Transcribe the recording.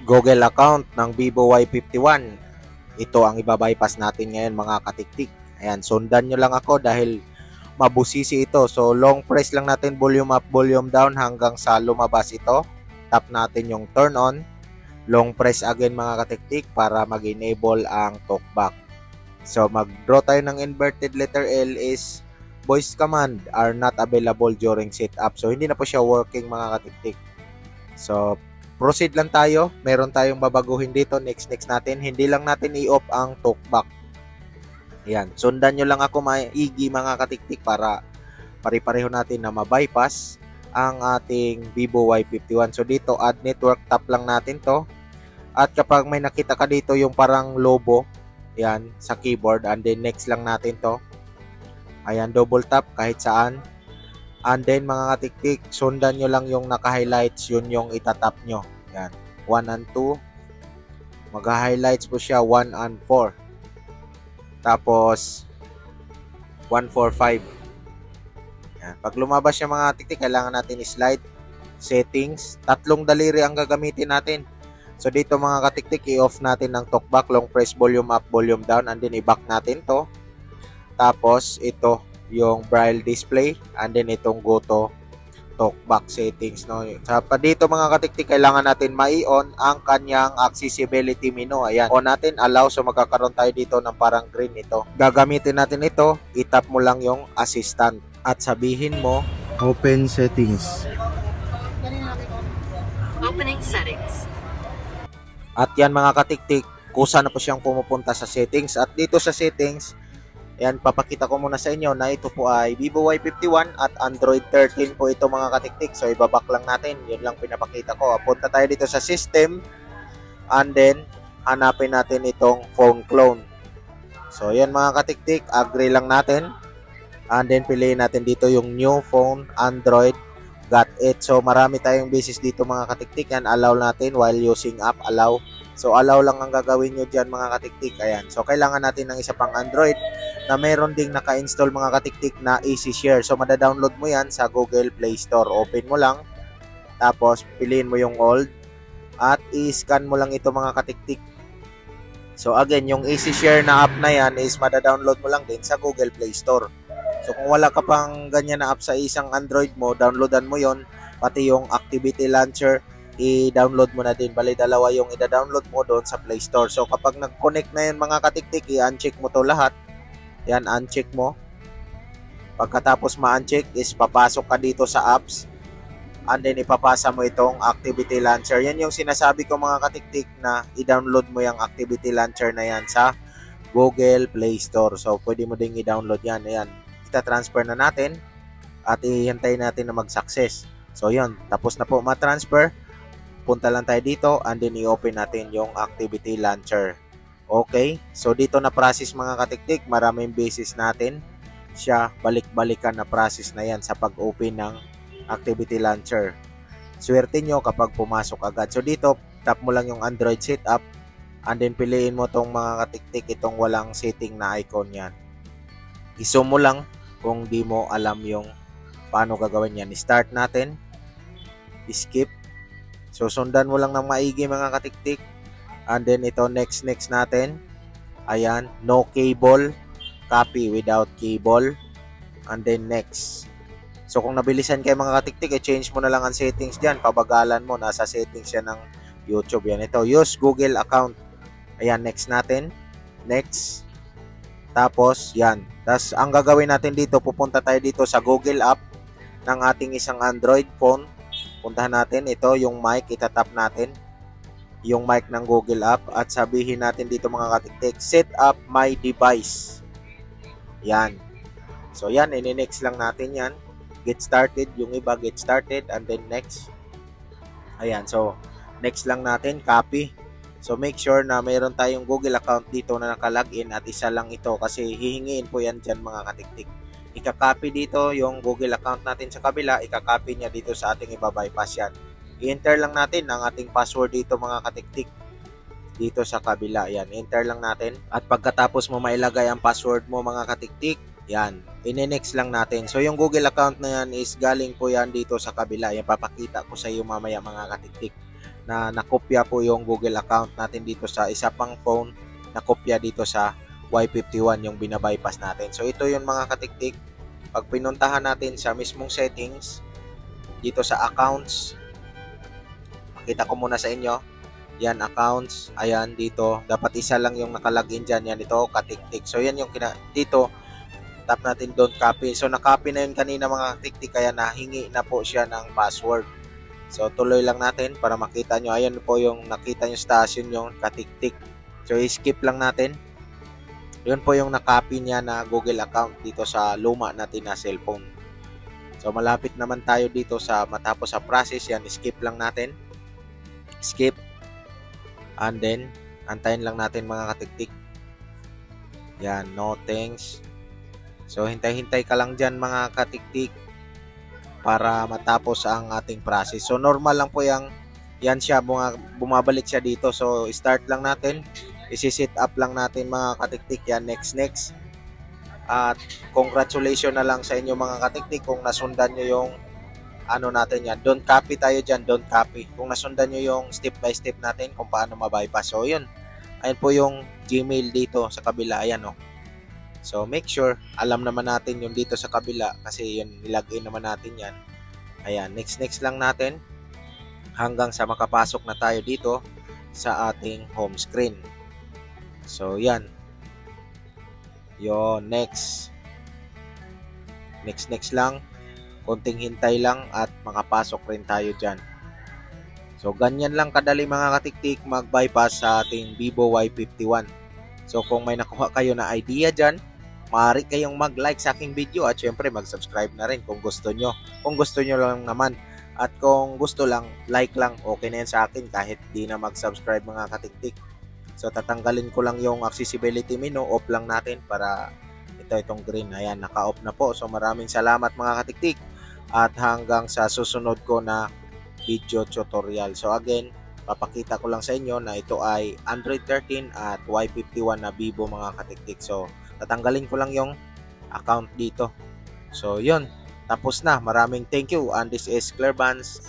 Google account ng Vivo Y51. Ito ang ibabypass natin ngayon mga katiktik. Ayan, sundan nyo lang ako dahil mabusisi ito. So long press lang natin volume up, volume down hanggang sa lumabas ito. Tap natin yung turn on. Long press again mga katiktik para mag-enable ang talkback. So mag-draw tayo ng inverted letter L is voice command are not available during setup. So hindi na po siya working mga katiktik. So proceed lang tayo. Meron tayong babaguhin dito. Next natin. Hindi lang natin i-off ang talkback. Ayan. Sundan nyo lang ako maigi mga katiktik para pare-pareho natin na ma-bypass ang ating Vivo Y51. So dito add network. Tap lang natin to. At kapag may nakita ka dito yung parang logo. Ayan. Sa keyboard. And then next lang natin to. Ayan. Double tap kahit saan. And then mga katiktik, sundan nyo lang yung naka-highlights, yun yung itatap nyo. Yan, 1 and 2. Mag-highlights po siya 1 and 4. Tapos 1, 4, 5. Yan. Pag lumabas yung mga katiktik, kailangan natin i-slide, settings, tatlong daliri ang gagamitin natin. So dito mga katiktik, i-off natin ng talkback, long press volume up, volume down, and then i-back natin to. Tapos ito, yung braille display, and then itong go to talkback settings, no. Sa pa dito mga katiktik, kailangan natin mai-on ang kanyang accessibility menu. Ayan, on natin, allow. So magkakaroon tayo dito ng parang green ito. Gagamitin natin ito, itap mo lang yung assistant at sabihin mo open settings. Opening settings. At yan mga katiktik, kusa na po siyang pumupunta sa settings. At dito sa settings, ayan, papakita ko muna sa inyo na ito po ay Vivo Y51 at Android 13 po ito mga katiktik. So ibaback lang natin, yun lang pinapakita ko. Punta tayo dito sa system and then hanapin natin itong phone clone. So yan mga katiktik, agree lang natin and then piliin natin dito yung new phone Android, got it. So marami tayong basis dito mga katiktik. Yan, allow natin while using app, allow. So allow lang ang gagawin nyo dyan mga katiktik. Ayan. So kailangan natin ng isa pang Android na meron ding naka-install mga katiktik na Easy Share. So mada-download mo yan sa Google Play Store. Open mo lang. Tapos piliin mo yung old. At i-scan mo lang ito mga katiktik. So again, yung Easy Share na app na yan is mada-download mo lang din sa Google Play Store. So kung wala ka pang ganyan na app sa isang Android mo, downloadan mo yon. Pati yung Activity Launcher, i-download mo na din. Bali, dalawa yung i-download mo doon sa Play Store. So, kapag nag-connect na yun mga katiktik, i-uncheck mo to lahat. Yan, uncheck mo. Pagkatapos ma-uncheck is papasok ka dito sa apps. And then, ipapasa mo itong Activity Launcher. Yan yung sinasabi ko mga katiktik na i-download mo yung Activity Launcher na yan sa Google Play Store. So, pwede mo ding i-download yan. Ayan, ita-transfer na natin at ihintay natin na mag-success. So, yun. Tapos na po ma-transfer. Punta lang tayo dito and then i-open natin yung Activity Launcher. Okay, so dito na process mga katiktik, maraming basis natin siya, balik-balikan na process na yan sa pag-open ng Activity Launcher. Swerte nyo kapag pumasok agad. So dito, tap mo lang yung Android setup and then piliin mo tong mga katiktik, itong walang setting na icon yan. I-zoom mo lang kung di mo alam yung paano gagawin yan. Start natin, skip. So, sundan mo lang ng maigi mga katiktik. And then, ito, next natin. Ayan, no cable. Copy without cable. And then, next. So, kung nabilisan kayo mga katiktik, i-change mo na lang ang settings dyan. Pabagalan mo, nasa settings yan ng YouTube. Yan, ito, use Google account. Ayan, next natin. Next. Tapos, yan. Tapos, ang gagawin natin dito, pupunta tayo dito sa Google app ng ating isang Android phone. Puntahan natin ito, yung mic, itatap natin yung mic ng Google app at sabihin natin dito mga katiktik, set up my device. Yan. So yan, ini-next lang natin yan. Get started, yung iba get started and then next. Ayan, so next lang natin, copy. So make sure na mayroon tayong Google account dito na nakalagin at isa lang ito kasi hihingiin po yan dyan mga katiktik. Ika-copy dito yung Google account natin sa kabila, ika-copy niya dito sa ating iba-bypass yan. I-enter lang natin ang ating password dito mga katiktik. Dito sa kabila, yan. Enter lang natin. At pagkatapos mo mailagay ang password mo mga katiktik, yan. I-next lang natin. So yung Google account na yan is galing po yan dito sa kabila. Yan, papakita ko sa iyo mamaya mga katiktik. na nakopya po yung Google account natin dito sa isa pang phone, nakopya dito sa Y51 yung binabypass natin. So ito yung mga katiktik, pag pinuntahan natin sa mismong settings, dito sa accounts, makita ko muna sa inyo, yan accounts, ayan dito, dapat isa lang yung nakalagin dyan, yan ito, katiktik. So yan yung dito, tap natin don't copy. So nakopy na yun kanina mga katiktik, kaya nahingi na po siya ng password. So tuloy lang natin para makita nyo, ayan po yung nakita nyo station yung katiktik. So i-skip lang natin. Yun po yung nakopy niya na Google account dito sa luma natin na cellphone. So malapit naman tayo dito sa matapos sa process, yan skip lang natin. Skip. And then antayin lang natin mga katiktik. Yan, no thanks. So hintay-hintay ka lang dyan mga katiktik para matapos ang ating process. So normal lang po yan siya, bumabalik siya dito. So start lang natin. Isi-set up lang natin mga katiktik, yan next. At congratulations na lang sa inyo mga katiktik kung nasundan nyo yung ano natin yan. Don't copy tayo dyan, don't copy. Kung nasundan nyo yung step by step natin kung paano mabypass. So yun, ayun po yung Gmail dito sa kabila, ayan o. So make sure, alam naman natin yung dito sa kabila kasi yun, nilagay naman natin yan. Ayan, next lang natin hanggang sa makapasok na tayo dito sa ating home screen. So yan. Yo, next lang. Konting hintay lang at makapasok rin tayo dyan. So ganyan lang kadali mga katiktik mag-bypass sa ating Vivo Y51. So kung may nakuha kayo na idea dyan, maaari kayong mag-like sa aking video at syempre mag-subscribe na rin kung gusto nyo. Kung gusto nyo lang naman. At kung gusto lang, like lang, okay na yan sa akin kahit di na mag-subscribe mga katiktik. So tatanggalin ko lang yung accessibility menu, off lang natin para itong green. Ayan, naka-off na po. So maraming salamat mga katiktik at hanggang sa susunod ko na video tutorial. So again, papakita ko lang sa inyo na ito ay Android 13 at Y51 na Vivo mga katiktik. So tatanggalin ko lang yung account dito. So yun, tapos na. Maraming thank you and this is Claire Vance.